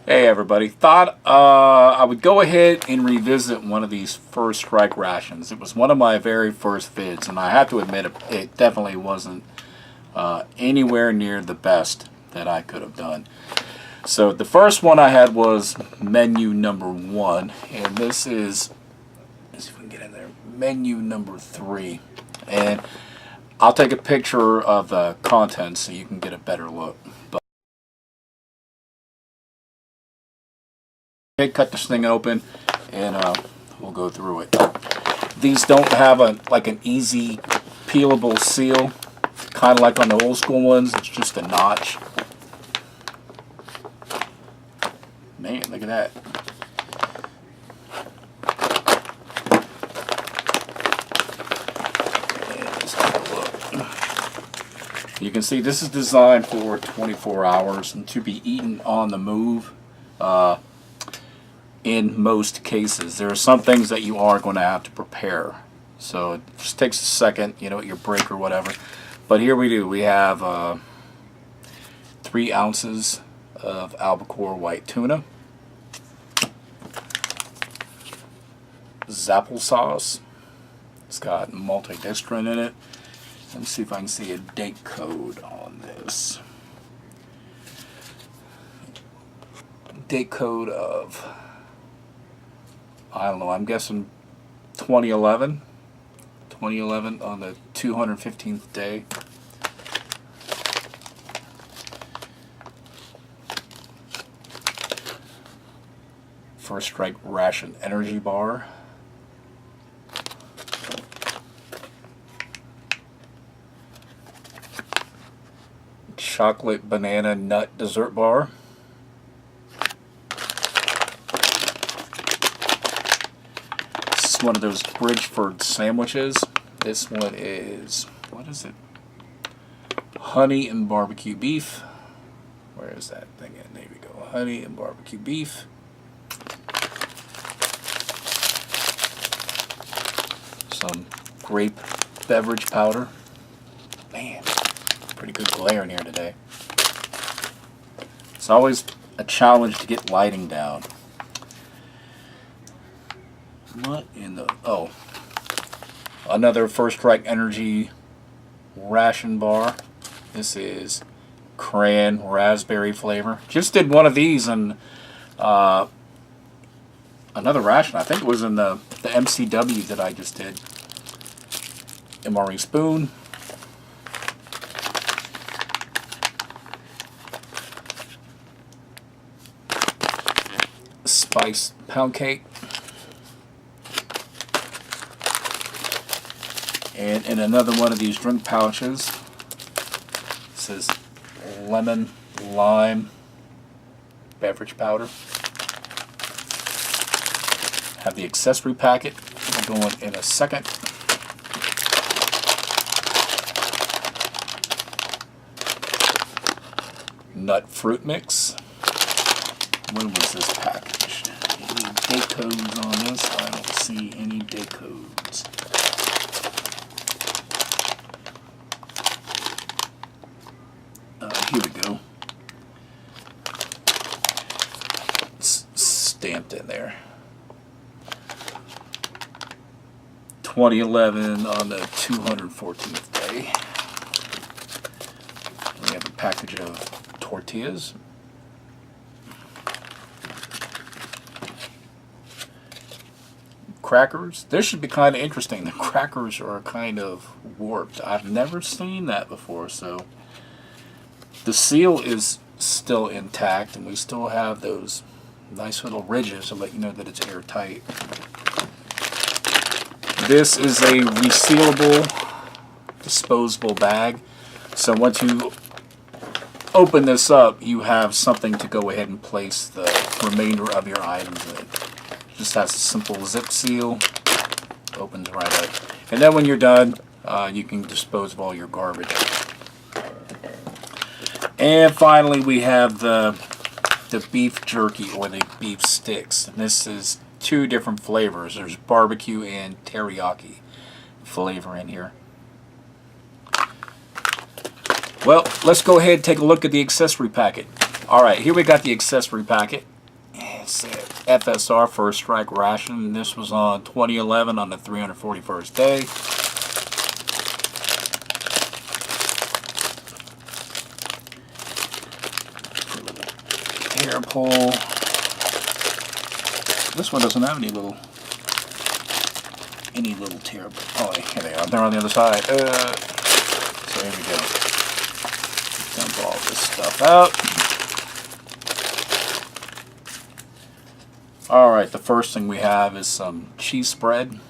Hey everybody, thought I would go ahead and revisit one of these First Strike rations. It was one of my very first vids, and I have to admit it definitely wasn't anywhere near the best that I could have done. So the first one I had was menu number 1, and this is, let's see if we can get in there, menu number 3. And I'll take a picture of the contents so you can get a better look. Cut this thing open and we'll go through it. These don't have like an easy peelable seal, kind of like on the old school ones. It's just a notch. Man, look at that. Let's take a look. You can see this is designed for 24 hours and to be eaten on the move. In most cases, there are some things that you are going to have to prepare, so it just takes a second, you know, at your break or whatever. But here we do. We have 3 ounces of albacore white tuna, Zapple sauce. It's got multidextrin in it. Let me see if I can see a date code on this. Date code of, I don't know, I'm guessing 2011 on the 215th day. First Strike Ration Energy Bar. Chocolate Banana Nut Dessert Bar. One of those Bridgeford sandwiches. This one is, what is it? Honey and barbecue beef. Where is that thing at? There we go. Honey and barbecue beef. Some grape beverage powder. Man, pretty good glare in here today. It's always a challenge to get lighting down. What in the... Oh. Another First Strike Energy ration bar. This is cran raspberry flavor. Just did one of these in another ration. I think it was in the MCW that I just did. MRE spoon. Spice pound cake. And in another one of these drink pouches, it says lemon lime beverage powder. Have the accessory packet. I'll go in a second. Nut fruit mix. When was this packaged? Any date codes on this? I don't see any date codes. Here we go. It's stamped in there. 2011 on the 214th day. We have a package of tortillas. Crackers. This should be kind of interesting. The crackers are kind of warped. I've never seen that before, so the seal is still intact, and we still have those nice little ridges to let you know that it's airtight. This is a resealable, disposable bag. So once you open this up, you have something to go ahead and place the remainder of your items in. It just has a simple zip seal. Opens right up. And then when you're done, you can dispose of all your garbage. And finally, we have the beef jerky, or the beef sticks. And this is 2 different flavors. There's barbecue and teriyaki flavor in here. Well, let's go ahead and take a look at the accessory packet. Alright, here we got the accessory packet. it's a FSR First Strike ration. This was on 2011 on the 341st day. Hair pull. This one doesn't have any little tear. Oh, here they are. They're on the other side. So here we go. Dump all this stuff out. Alright, the first thing we have is some cheese spread.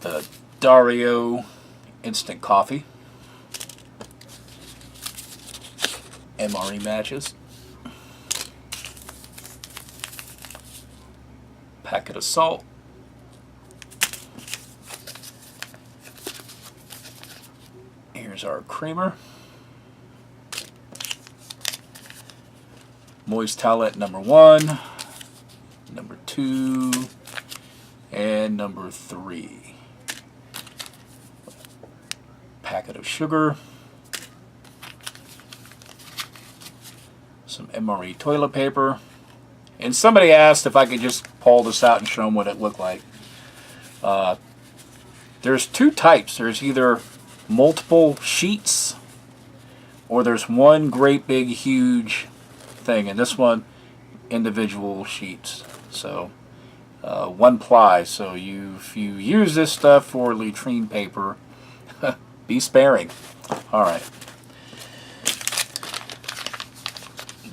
The Dario instant coffee. MRE matches. Packet of salt. Here's our creamer. Moist towelette number 1, number 2, and number 3. Packet of sugar. Some MRE toilet paper. And somebody asked if I could just pull this out and show them what it looked like. There's two types. There's either multiple sheets or there's one great big huge thing, and this one individual sheets. So one ply. So if you use this stuff for latrine paper, be sparing. All right.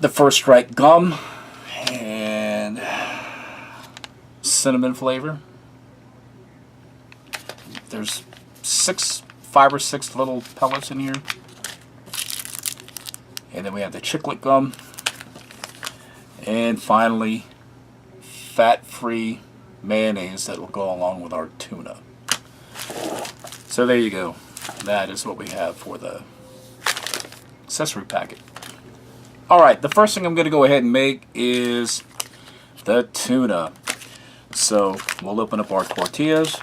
The First Strike gum and cinnamon flavor. There's 5 or 6 little pellets in here. And then we have the chiclet gum. And finally, fat-free mayonnaise that will go along with our tuna. So there you go. That is what we have for the accessory packet. Alright, the first thing I'm going to go ahead and make is the tuna. So we'll open up our tortillas.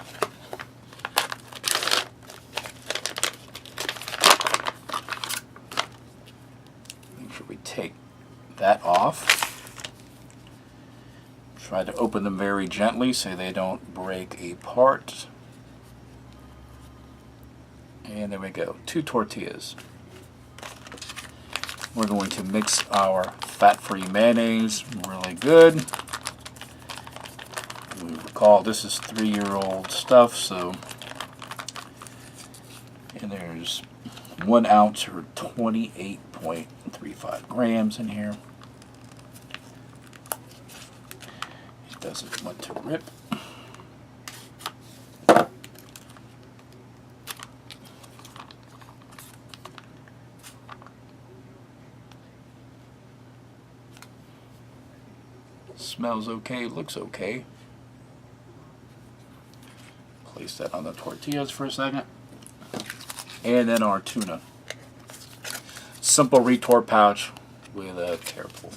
Make sure we take that off. Try to open them very gently so they don't break apart. And there we go, 2 tortillas. We're going to mix our fat-free mayonnaise really good. We recall this is 3-year-old stuff, so, and there's 1 ounce or 28.35 grams in here. Doesn't want to rip. Smells okay, looks okay. Place that on the tortillas for a second. And then our tuna. Simple retort pouch with a tear pull.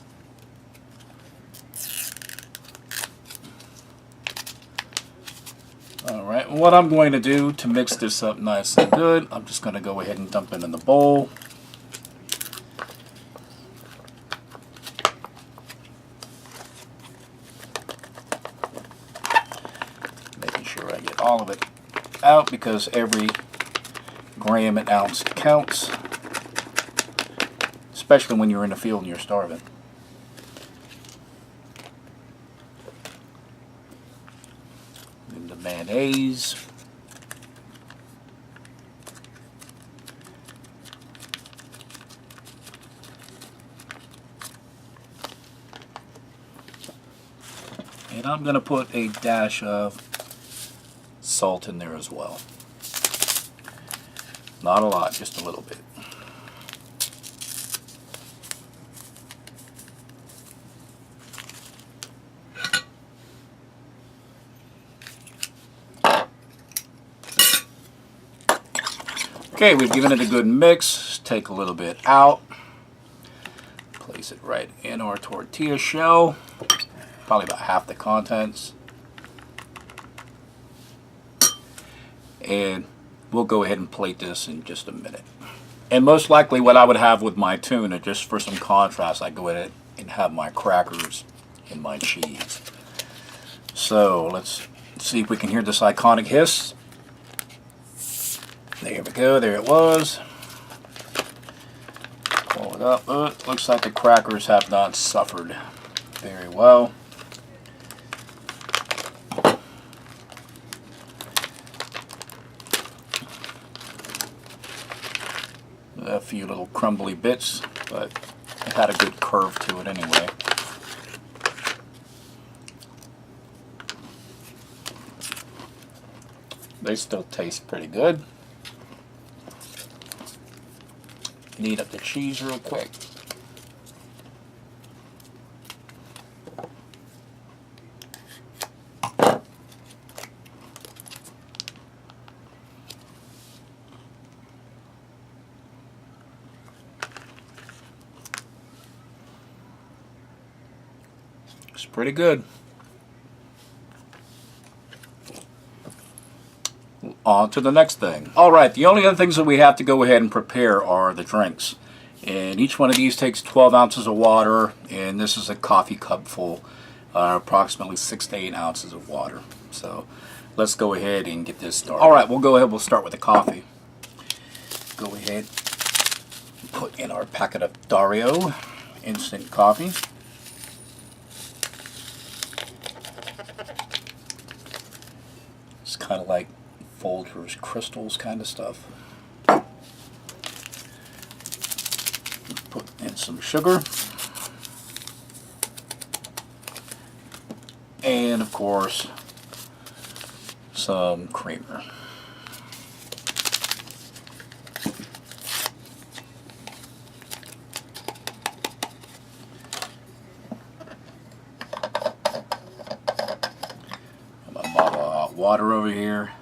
Alright, what I'm going to do to mix this up nice and good, I'm just going to go ahead and dump it in the bowl. Making sure I get all of it out because every gram and ounce counts, especially when you're in the field and you're starving. Mayonnaise. And I'm going to put a dash of salt in there as well. Not a lot, just a little bit. Okay, we've given it a good mix. Take a little bit out. Place it right in our tortilla shell. Probably about half the contents. And we'll go ahead and plate this in just a minute. And most likely what I would have with my tuna, just for some contrast, I go in and have my crackers and my cheese. So let's see if we can hear this iconic hiss. There we go, there it was. Pull it up. Looks like the crackers have not suffered very well. A few little crumbly bits, but it had a good curve to it anyway. They still taste pretty good. Knead up the cheese real quick. It's pretty good. On to the next thing. Alright, the only other things that we have to go ahead and prepare are the drinks. And each one of these takes 12 ounces of water, and this is a coffee cup full, approximately 6 to 8 ounces of water. So let's go ahead and get this started. Alright, we'll start with the coffee. Go ahead and put in our packet of Dario instant coffee. It's kind of like Folgers crystals kind of stuff. Put in some sugar. And of course, some creamer. And a bottle of hot water over here.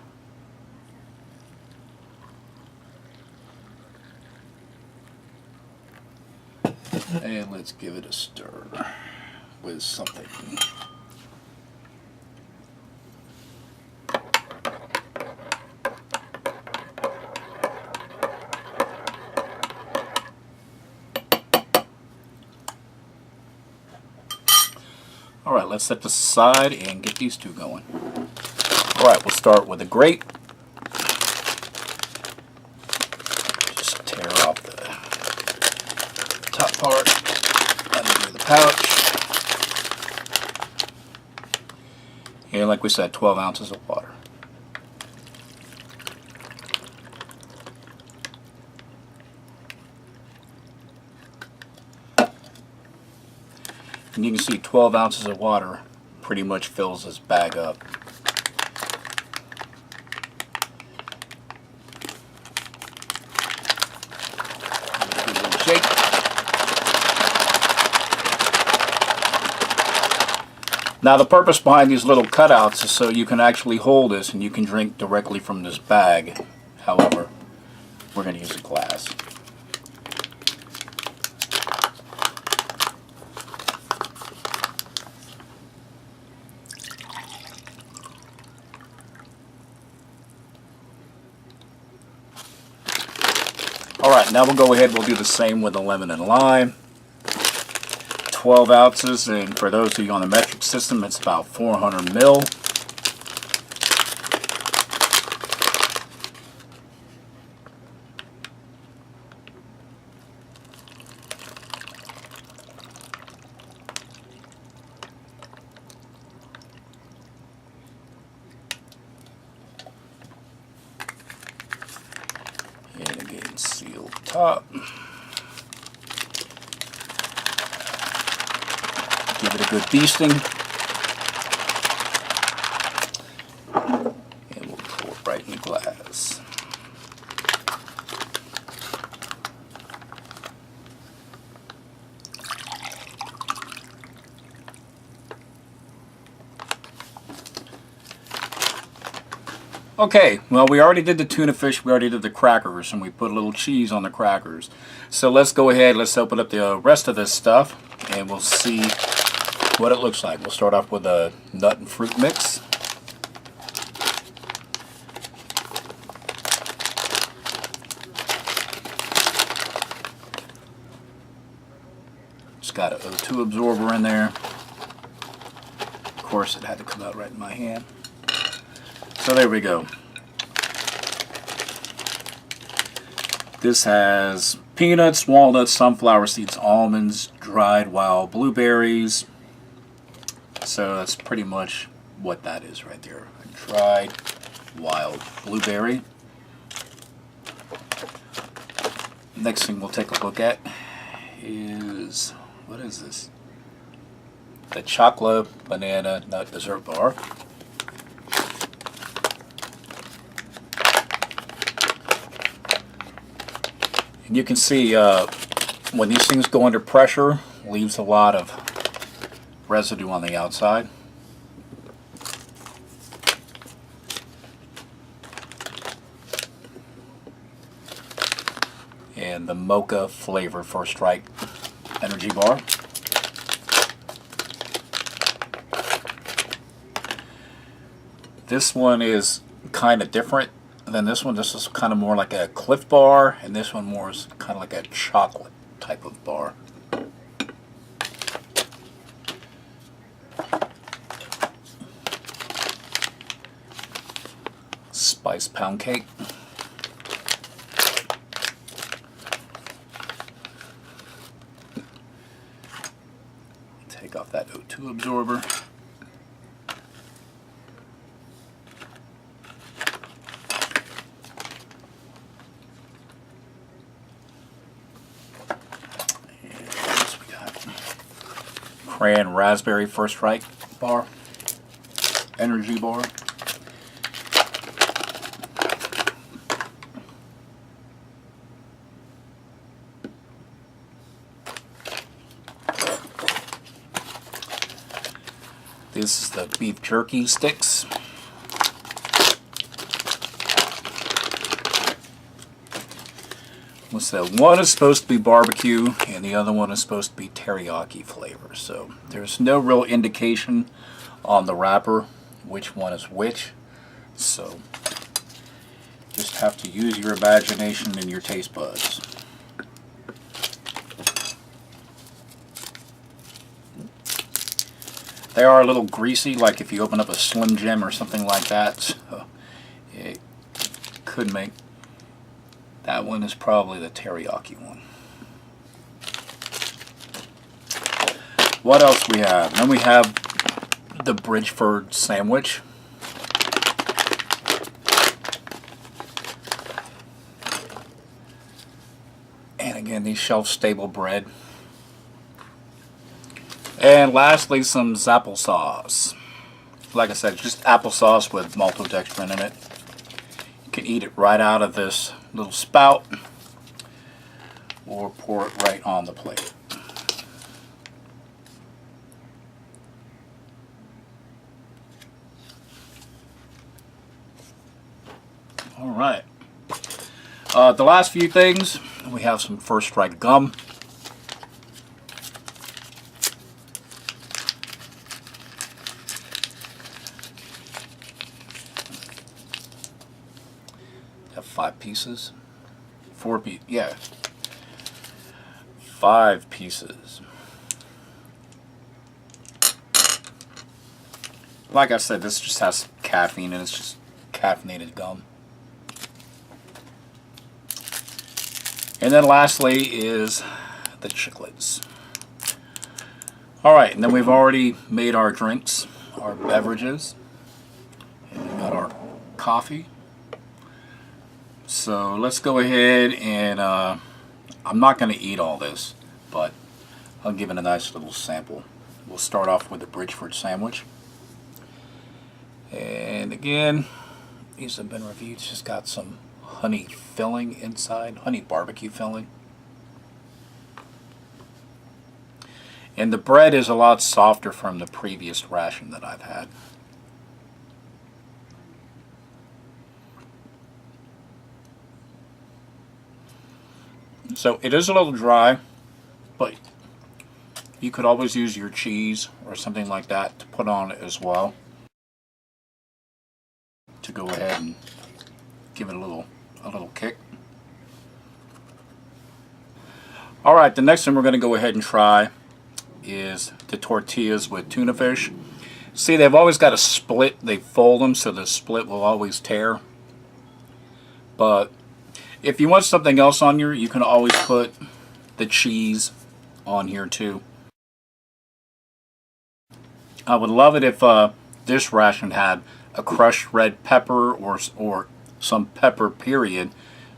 And let's give it a stir with something. Alright, let's set this aside and get these two going. Alright, we'll start with a grape. Just tear off the top part under the pouch. And like we said, 12 ounces of water. And you can see 12 ounces of water pretty much fills this bag up. Give it a little shake. Now the purpose behind these little cutouts is so you can actually hold this and you can drink directly from this bag. However, we're going to use a glass. Alright, now we'll go ahead, we'll do the same with the lemon and lime. 12 ounces, and for those of you on the metric system, it's about 400 mil. And again, seal top. Give it a good beasting. And we'll pour it right in the glass. Okay, well, we already did the tuna fish, we already did the crackers, and we put a little cheese on the crackers. So let's go ahead, let's open up the rest of this stuff, and we'll see what it looks like. We'll start off with a nut and fruit mix. got an O2 absorber in there. Of course, it had to come out right in my hand. So there we go. This has peanuts, walnuts, sunflower seeds, almonds, dried wild blueberries. So that's pretty much what that is right there. A dried wild blueberry. Next thing we'll take a look at is, what is this? The chocolate banana nut dessert bar. And you can see when these things go under pressure, it leaves a lot of residue on the outside. And the mocha flavor First Strike energy bar. This one is kind of different than this one. This is kind of more like a Cliff Bar, and this one more is kind of like a chocolate type of bar. Spice pound cake. Take off that O2 absorber. Cran raspberry First Strike bar, energy bar. This is the beef jerky sticks. What's that? One is supposed to be barbecue and the other one is supposed to be teriyaki flavor. So there's no real indication on the wrapper which one is which. So just have to use your imagination and your taste buds. They are a little greasy, like if you open up a Slim Jim or something like that. So it could make... That one is probably the teriyaki one. What else we have? Then we have the Bridgeford sandwich. And again, these shelf-stable bread. And lastly, some applesauce. Like I said, just applesauce with maltodextrin in it. You can eat it right out of this little spout or pour it right on the plate. All right. The last few things, we have some First Strike gum. Have 5 pieces. 4 pieces. Yeah. 5 pieces. Like I said, this just has caffeine and it's just caffeinated gum. And then lastly is the chiclets. Alright, and then we've already made our drinks, our beverages. And we got our coffee. So let's go ahead and I'm not going to eat all this, but I'll give it a nice little sample. We'll start off with the Bridgeford sandwich. And again, these have been reviewed. It's just got some honey filling inside, honey barbecue filling. And the bread is a lot softer from the previous ration that I've had. So it is a little dry, but you could always use your cheese or something like that to put on it as well, to go ahead and give it a little kick. Alright, the next thing we're going to go ahead and try the tortillas with tuna fish. See, they've always got a split. They fold them so the split will always tear. But if you want something else on here, you can always put the cheese on here too. I would love it if this ration had a crushed red pepper or some pepper period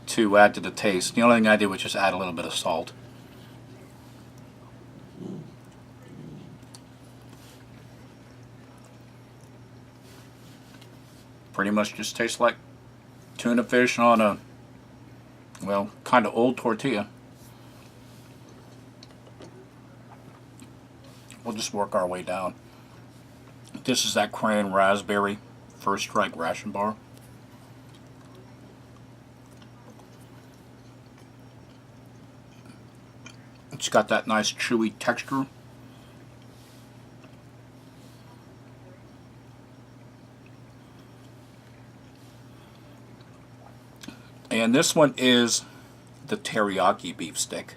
to add to the taste. The only thing I did was just add a little bit of salt. Pretty much just tastes like tuna fish on a, well, kind of old tortilla. We'll just work our way down. This is that cran raspberry first strike ration bar. It's got that nice chewy texture. And this one is the teriyaki beef stick.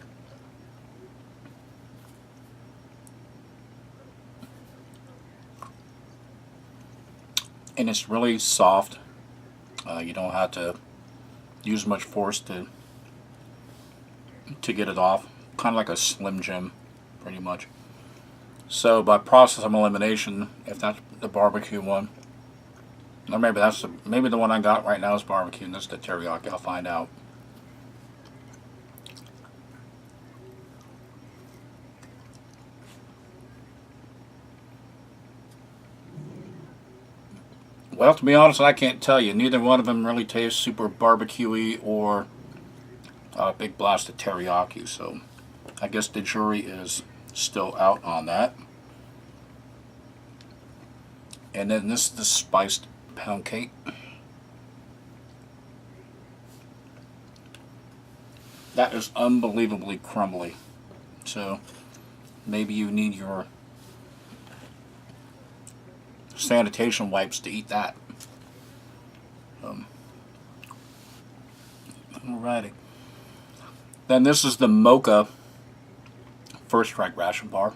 And it's really soft. You don't have to use much force to get it off. Kind of like a Slim Jim, pretty much. So by process of elimination, if that's the barbecue one, or maybe that's maybe the one I got right now is barbecue, and this is the teriyaki. I'll find out. Well, to be honest, I can't tell you. Neither one of them really tastes super barbecuey or a big blast of teriyaki. So I guess the jury is still out on that. And then this is the spiced pound cake. That is unbelievably crumbly. So maybe you need your sanitation wipes to eat that. Alrighty. Then this is the mocha first strike ration bar.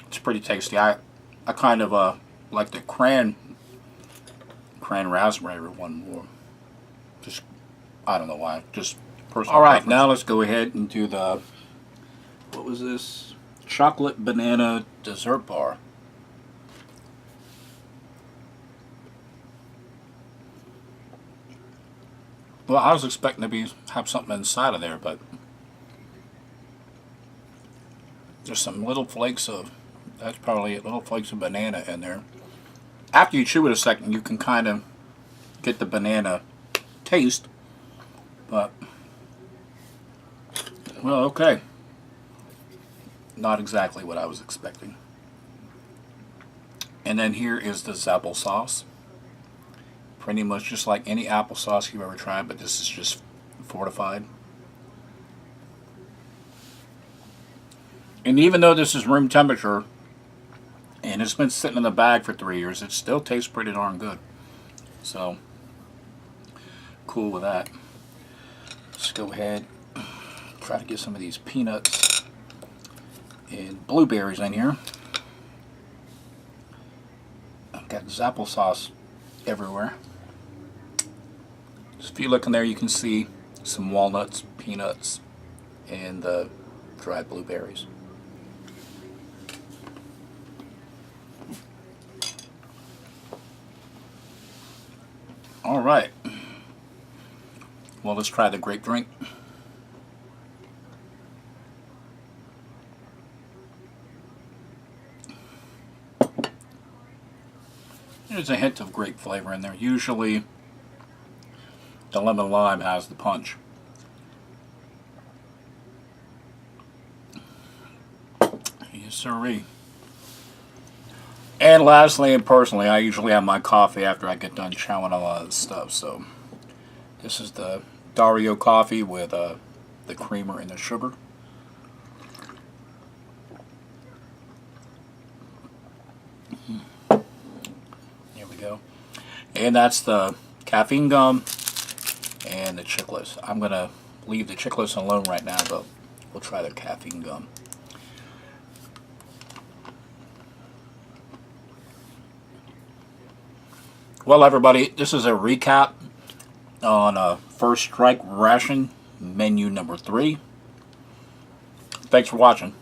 It's pretty tasty. I kind of like the cran raspberry one more. Just, I don't know why. Just personal. All right, preference. Now let's go ahead and do the, what was this? Chocolate banana dessert bar. Well, I was expecting to have something inside of there, but there's some little flakes of, that's probably it, little flakes of banana in there. After you chew it a second, you can kind of get the banana taste, but, well, okay. Not exactly what I was expecting. And then here is the applesauce. Pretty much just like any applesauce you've ever tried, but this is just fortified. And even though this is room temperature, and it's been sitting in the bag for 3 years, it still tastes pretty darn good. So, cool with that. Let's go ahead, try to get some of these peanuts and blueberries in here. I've got applesauce everywhere. So if you look in there, you can see some walnuts, peanuts, and the dried blueberries. All right. Well, let's try the grape drink. There's a hint of grape flavor in there. Usually the lemon lime has the punch. Yes, sirree. And lastly, and personally, I usually have my coffee after I get done chowing a lot of this stuff. So this is the Dario coffee with the creamer and the sugar. And that's the caffeine gum and the chiclets. I'm going to leave the chiclets alone right now, but we'll try the caffeine gum. Well, everybody, this is a recap on First Strike Ration menu number 3. Thanks for watching.